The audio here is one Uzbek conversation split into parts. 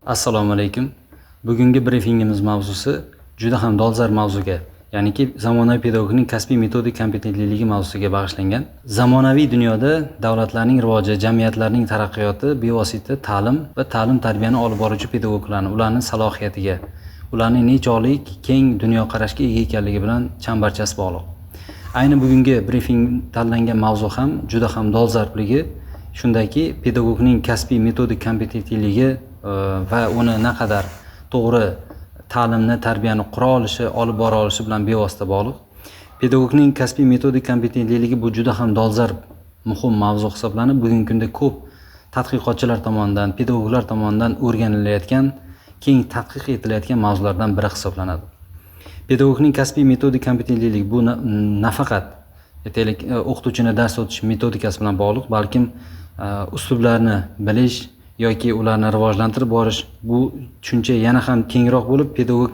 Assalomu alaykum. Bugungi brifingimiz mavzusi juda ham dolzarb mavzuga, ya'niki zamonaviy pedagogning kasbiy metodik kompetentliligi mavzusiga bag'ishlangan. Zamonaviy dunyoda davlatlarning rivoji, jamiyatlarning taraqqiyoti bevosita ta'lim va ta'lim-tarbiyani olib boruvchi pedagoglarni, ularning salohiyatiga, ularning nechog'lik keng dunyoqarashga ega ekanligi bilan chambarchas bog'liq. Ayni bugungi brifing tanlangan mavzu ham juda ham dolzarbligi shundaki, pedagogning kasbiy metodik kompetentliligi va uni naqadar to'g'ri ta'limni, tarbiyani qura olishi, olib bora olishi bilan bevosita bog'liq. Pedagogning kasbiy metodik kompetentliligi bu juda ham dolzarb, muhim mavzu hisoblanib, bugungi kunda ko'p tadqiqotchilar tomonidan, pedagoglar tomonidan o'rganilayotgan, keng tadqiq etilayotgan mavzulardan biri hisoblanadi. Pedagogning kasbiy metodik kompetentliligi bu nafaqat o'qituvchini dars o'tish metodikasi bilan bog'liq, balkim uslublarni bilish yoki ularni rivojlantirib borish, bu tushuncha yana ham kengroq bo'lib, pedagog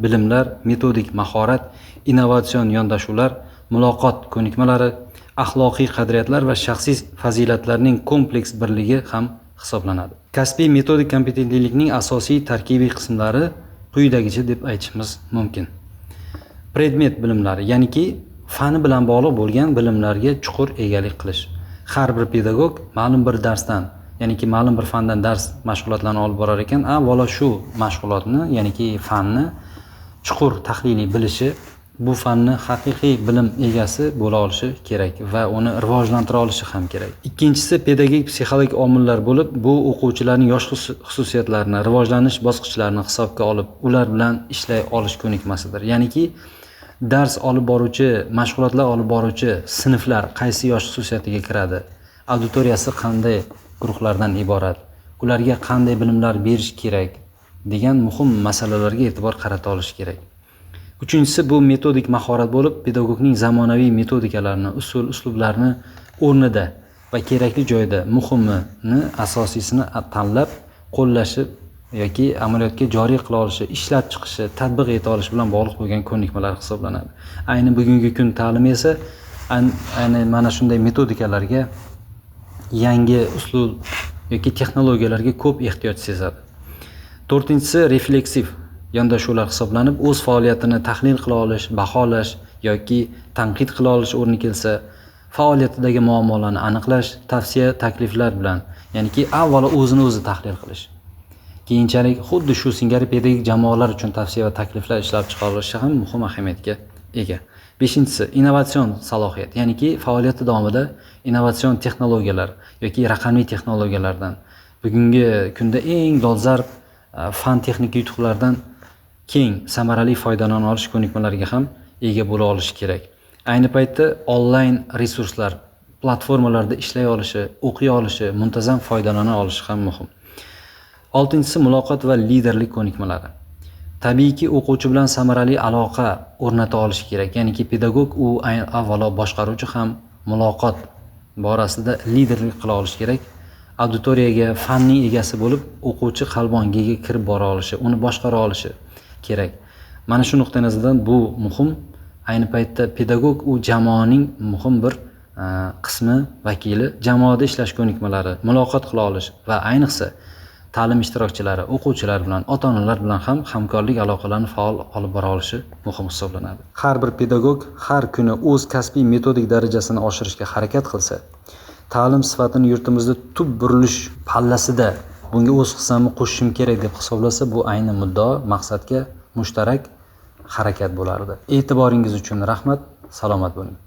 bilimlar, metodik mahorat, innovatsion yondashuvlar, muloqot ko'nikmalari, axloqiy qadriyatlar va shaxsiy fazilatlarning kompleks birligi ham hisoblanadi. Kasbiy metodik kompetentlilikning asosiy tarkibiy qismlari quyidagicha deb aytishimiz mumkin. Predmet bilimlari, ya'niki fani bilan bog'liq bo'lgan bilimlarga chuqur egalik qilish. Har bir pedagog ma'lum bir darsdan, ya'niki ma'lum bir fandan dars mashg'ulotlarni olib borar ekan, avvalo shu mashg'ulotni, ya'niki fanni chuqur tahliliy bilishi, bu fanni haqiqiy bilim egasi bo'la olishi kerak va uni rivojlantira olishi ham kerak. Ikkinchisi pedagogik psixologik omillar bo'lib, bu o'quvchilarning yosh xususiyatlarini, rivojlanish bosqichlarini hisobga olib, ular bilan ishlay olish ko'nikmasidir. Ya'niki dars olib boruvchi, mashg'ulotlar olib boruvchi sinflar qaysi yosh xususiyatiga kiradi? Auditoriyasi qanday guruhlardan iborat? Ularga qanday bilimlar berish kerak degan muhim masalalarga e'tibor qarata olish kerak. Uchinchisi bu metodik mahorat bo'lib, pedagogning zamonaviy metodikalarni, uslublarni o'rnida va kerakli joyda muhimini, asosiysini tanlab qo'llashi yoki amaliyotga joriy qila olishi, ishlab chiqishi, tatbiq eta olish bilan bog'liq bo'lgan ko'nikmalar hisoblanadi. Ayni bugungi kun ta'limi esa ayni mana shunday metodikalarga, yangi uslub yoki texnologiyalarga ko'p ehtiyoj sezadi. To'rtinchisi refleksiv yondashuvlar hisoblanib, o'z faoliyatini tahlil qila olish, baholash yoki tanqid qila olish o'rni kelsa, faoliyatidagi muammolarni aniqlash, tavsiya, takliflar bilan, ya'niki avvalo o'zini o'zi tahlil qilish. Keyinchalik xuddi shu singari pedagogik jamoalar uchun tavsiya va takliflar ishlab chiqarilishi ham muhim ahamiyatga ega. Beshinchisi innovatsion salohiyat, ya'niki faoliyati davomida innovatsion texnologiyalar yoki raqamli texnologiyalardan, bugungi kunda eng dolzarb fan texnik yutuqlardan keng samarali foydalana olish ko'nikmalariga ham ega bo'la olishi kerak. Ayni paytda onlayn resurslar, platformalarda ishlay olishi, o'qiy olishi, muntazam foydalana olishi ham muhim. Oltinchisi muloqot va liderlik ko'nikmalari. Tabiiyki o'quvchi bilan samarali aloqa o'rnata olish kerak. Ya'niki pedagog u avvalo boshqaruvchi ham muloqot borasida liderlik qila olish kerak. Auditoriyaga fanning egasi bo'lib, o'quvchi qalbongiga kirib bora olishi, uni boshqara olishi kerak. Mana shu nuqtai nazardan bu muhim. Ayni paytda pedagog u jamoaning muhim bir qismi vakili, jamoada ishlash ko'nikmalari, muloqot qila olish va ayniqsa ta'lim ishtirokchilari, o'quvchilar bilan, ota-onalar bilan ham hamkorlik aloqalarini faol olib bora olishi muhim hisoblanadi. Har bir pedagog har kuni o'z kasbiy metodik darajasini oshirishga harakat qilsa, ta'lim sifatini yurtimizda tub burilish pallasida bunga o'z hissamni qo'shishim kerak deb hisoblasa, bu ayni muddao, maqsadga mushtarak harakat bo'lardi. E'tiboringiz uchun rahmat, salomat bo'ling.